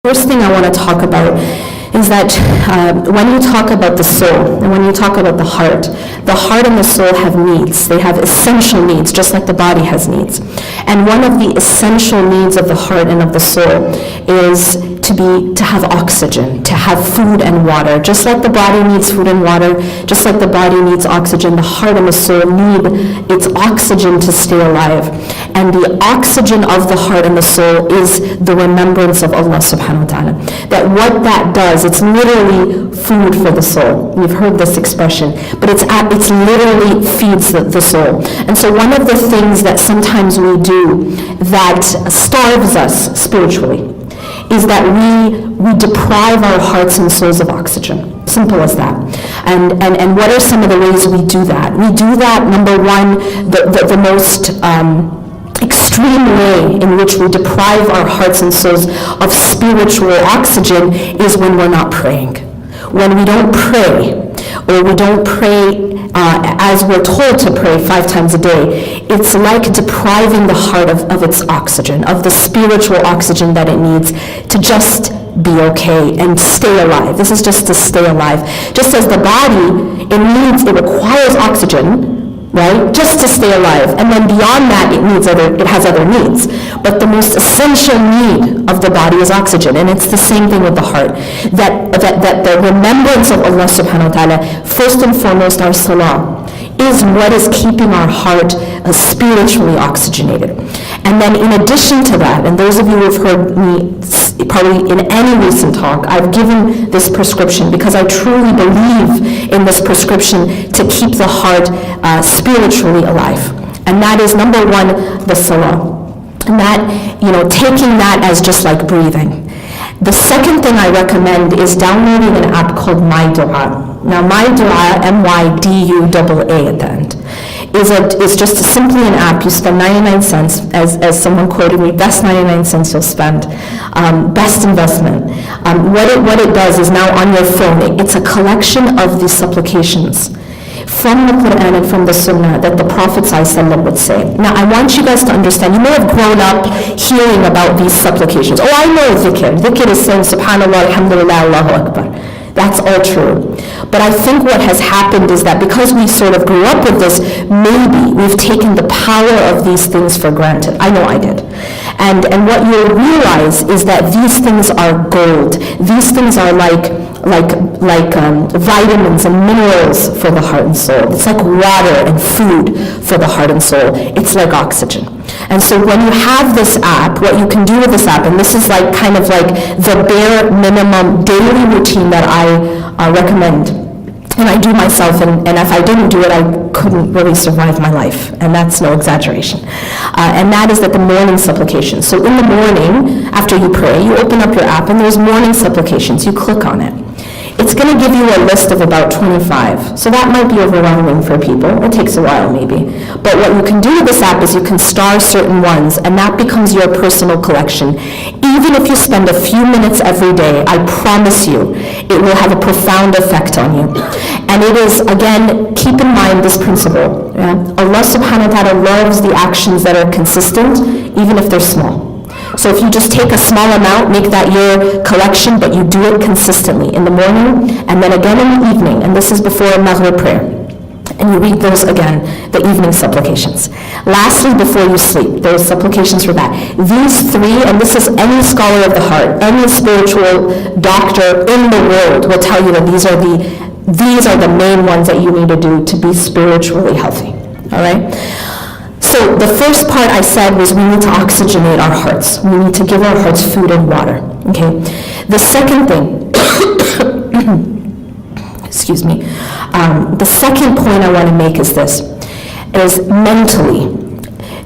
First thing I want to talk about is that when you talk about the soul and when you talk about the heart and the soul have needs. They have essential needs, just like the body has needs. And one of the essential needs of the heart and of the soul is to have oxygen, to have food and water. Just like the body needs food and water, just like the body needs oxygen, the heart and the soul need its oxygen to stay alive. And the oxygen of the heart and the soul is the remembrance of Allah subhanahu wa ta'ala. That what that does, it's literally food for the soul. We've heard this expression, but it's literally feeds the soul. And so one of the things that sometimes we do that starves us spiritually is that we deprive our hearts and souls of oxygen. Simple as that. And what are some of the ways we do that? We do that, number one, the most extreme way in which we deprive our hearts and souls of spiritual oxygen is when we're not praying. When we don't pray, or we don't pray as we're told to pray 5 times a day, it's like depriving the heart of its oxygen, of the spiritual oxygen that it needs to just be okay and stay alive. This is just to stay alive. Just as the body, it requires oxygen, right, just to stay alive. And then beyond that, it has other needs. But the most essential need of the body is oxygen. And it's the same thing with the heart. That the remembrance of Allah subhanahu wa ta'ala, first and foremost our salah, is what is keeping our heart spiritually oxygenated. And then in addition to that, and those of you who have heard me probably in any recent talk, I've given this prescription because I truly believe in this prescription to keep the heart spiritually alive. And that is, number one, the salah. And that, taking that as just like breathing. The second thing I recommend is downloading an app called My Dua. Now, My Dua, MYDUAA at the end, is just simply an app. You spend 99 cents, as someone quoted me, best 99 cents you'll spend, best investment. What it does is now on your phone, it's a collection of these supplications from the Quran and from the Sunnah that the Prophet ﷺ would say. Now, I want you guys to understand, you may have grown up hearing about these supplications. Oh, I know dhikr. Dhikr is saying, Subhanallah, Alhamdulillah, Allahu Akbar. That's all true. But I think what has happened is that because we sort of grew up with this, maybe we've taken the power of these things for granted. I know I did. And what you'll realize is that these things are gold. These things are like vitamins and minerals for the heart and soul. It's like water and food for the heart and soul. It's like oxygen. And so when you have this app, what you can do with this app, and this is like kind of like the bare minimum daily routine that I recommend, and I do myself, and if I didn't do it, I couldn't really survive my life, and that's no exaggeration. And that is that the morning supplication. So in the morning, after you pray, you open up your app, and there's morning supplications. You click on it. It's going to give you a list of about 25. So that might be overwhelming for people. It takes a while maybe. But what you can do with this app is you can star certain ones, and that becomes your personal collection. Even if you spend a few minutes every day, I promise you, it will have a profound effect on you. And it is, again, keep in mind this principle. Yeah? Allah subhanahu wa ta'ala loves the actions that are consistent, even if they're small. So if you just take a small amount, make that your collection, but you do it consistently in the morning and then again in the evening, and this is before Maghrib prayer. And you read those again, the evening supplications. Lastly, before you sleep, there are supplications for that. These three, and this is any scholar of the heart, any spiritual doctor in the world will tell you that these are the main ones that you need to do to be spiritually healthy. All right? So the first part I said was we need to oxygenate our hearts. We need to give our hearts food and water. Okay. The second thing, excuse me, the second point I want to make is this, is mentally.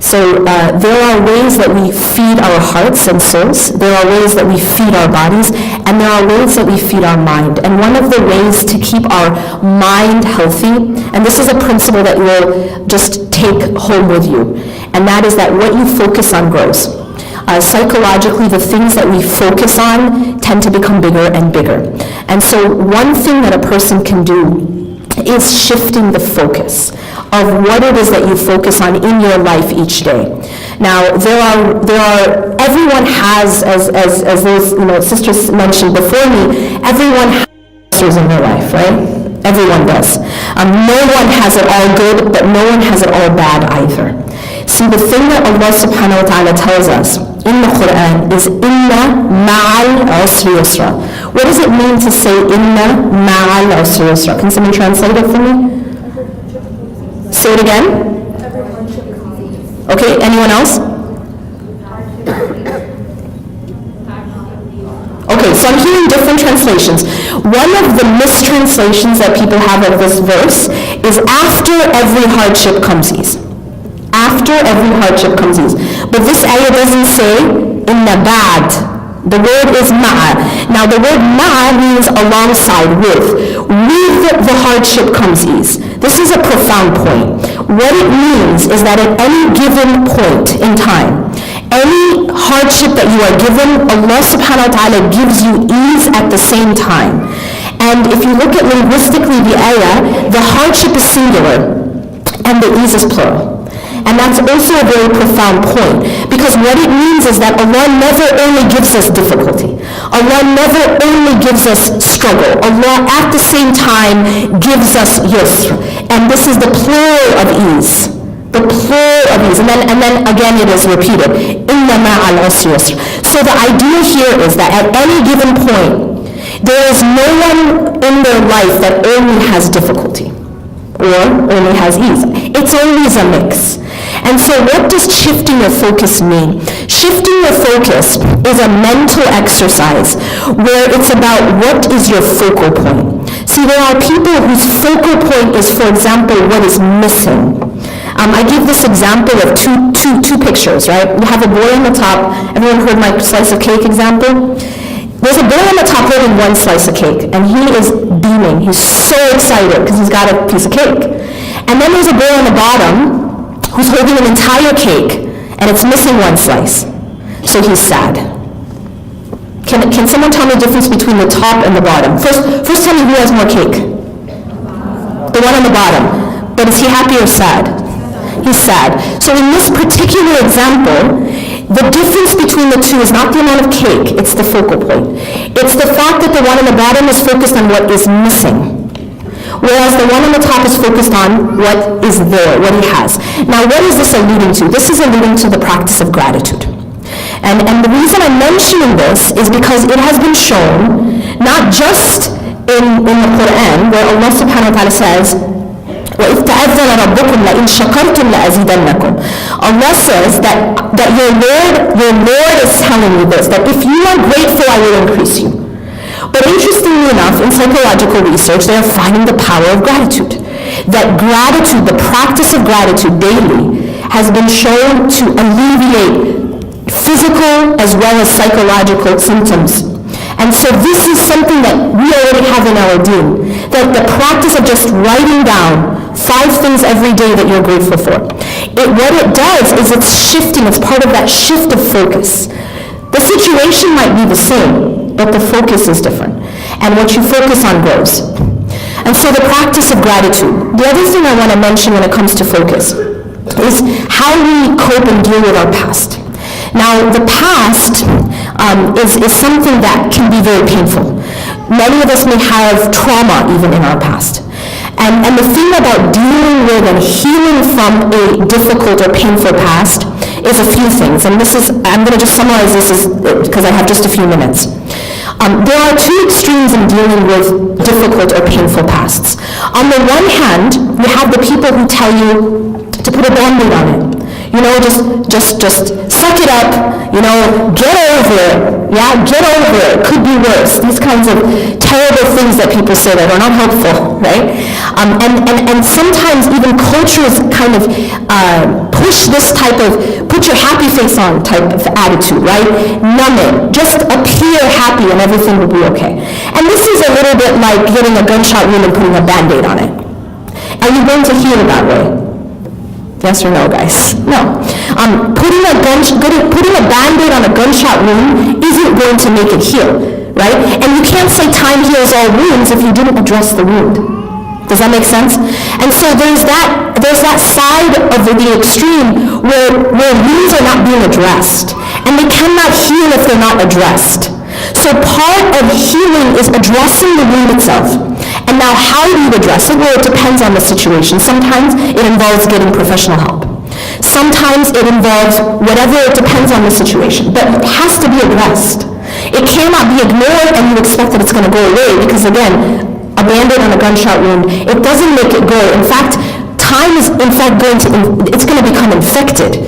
So there are ways that we feed our hearts and souls, there are ways that we feed our bodies, and there are ways that we feed our mind. And one of the ways to keep our mind healthy, and this is a principle that you'll just take home with you, and that is that what you focus on grows. Psychologically, the things that we focus on tend to become bigger and bigger. And so one thing that a person can do is shifting the focus of what it is that you focus on in your life each day. Now, everyone has, as those sisters mentioned before me, everyone has stressors in their life, right? Everyone does. No one has it all good, but no one has it all bad either. See, the thing that Allah subhanahu wa ta'ala tells us in the Quran is inna ma'al usri yusra. What does it mean to say inna ma'al usri yusra? Can someone translate it for me? Say it again. Okay, anyone else? Okay, so I'm hearing different translations. One of the mistranslations that people have of this verse is after every hardship comes ease. After every hardship comes ease. But this ayah doesn't say inna ba'd. The word is ma'a. Now the word ma'a means alongside, with. With the hardship comes ease. This is a profound point. What it means is that at any given point in time, any hardship that you are given, Allah subhanahu wa ta'ala gives you ease at the same time. And if you look at linguistically the ayah, the hardship is singular and the ease is plural. And that's also a very profound point, because what it means is that Allah never only gives us difficulty. Allah never only gives us struggle. Allah at the same time gives us yusr. And this is the plural of ease. The plural of ease. And then again it is repeated. Inna ma'al usri yusr. So the idea here is that at any given point, there is no one in their life that only has difficulty or only has ease. It's always a mix. And so what does shifting your focus mean? Shifting your focus is a mental exercise where it's about what is your focal point. See, there are people whose focal point is, for example, what is missing. I give this example of two pictures, right? You have a boy on the top. Everyone heard my slice of cake example? There's a boy on the top holding one slice of cake, and he is beaming. He's so excited because he's got a piece of cake. And then there's a boy on the bottom who's holding an entire cake, and it's missing one slice. So he's sad. Can someone tell me the difference between the top and the bottom? First tell me who has more cake. The one on the bottom. But is he happy or sad? He's sad. So in this particular example, the difference between the two is not the amount of cake, it's the focal point. It's the fact that the one on the bottom is focused on what is missing, whereas the one on the top is focused on what is there, what he has. Now, what is this alluding to? This is alluding to the practice of gratitude. And the reason I'm mentioning this is because it has been shown, not just in the Quran, where Allah subhanahu wa ta'ala says, وَإِذْ تَأَذَّنَ رَبُّكُمْ لَإِنْ شَكَرْتُمْ لَأَزِيدَنَّكُمْ. Allah says that your Lord is telling you this, that if you are grateful, I will increase you. But interestingly enough, in psychological research, they are finding the power of gratitude. That gratitude, the practice of gratitude daily, has been shown to alleviate physical as well as psychological symptoms. And so this is something that we already have in our deen. That the practice of just writing down 5 things every day that you're grateful for. What it does is it's shifting, it's part of that shift of focus. The situation might be the same, but the focus is different. And what you focus on grows. And so the practice of gratitude. The other thing I want to mention when it comes to focus is how we cope and deal with our past. Now, the past is something that can be very painful. Many of us may have trauma even in our past. And the thing about dealing with and healing from a difficult or painful past is a few things. And I'm going to just summarize this because I have just a few minutes. There are 2 extremes in dealing with difficult or painful pasts. On the one hand, you have the people who tell you to put a band-aid on it. Just suck it up, get over it. Yeah, get over it. Could be worse. These kinds of terrible things that people say that are not helpful, right? And sometimes even cultures kind of push this type of put your happy face on type of attitude, right? Numb it. Just appear happy and everything will be okay. And this is a little bit like getting a gunshot wound and putting a band-aid on it. Are you going to heal that way? Yes or no, guys? No. Putting a band-aid on a gunshot wound isn't going to make it heal, right? And you can't say time heals all wounds if you didn't address the wound. Does that make sense? And so there's that side of the extreme where wounds are not being addressed, and they cannot heal if they're not addressed. So part of healing is addressing the wound itself. And now how do you address it? Well, it depends on the situation. Sometimes it involves getting professional help. Sometimes it involves whatever, it depends on the situation. But it has to be addressed. It cannot be ignored and you expect that it's going to go away, because again, a Band-Aid on a gunshot wound, it doesn't make it go. In fact, time is in fact it's going to become infected.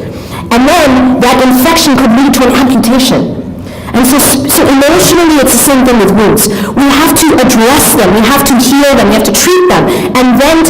And then that infection could lead to an amputation. And so emotionally, it's the same thing with wounds. We have to address them, we have to heal them, we have to treat them, and then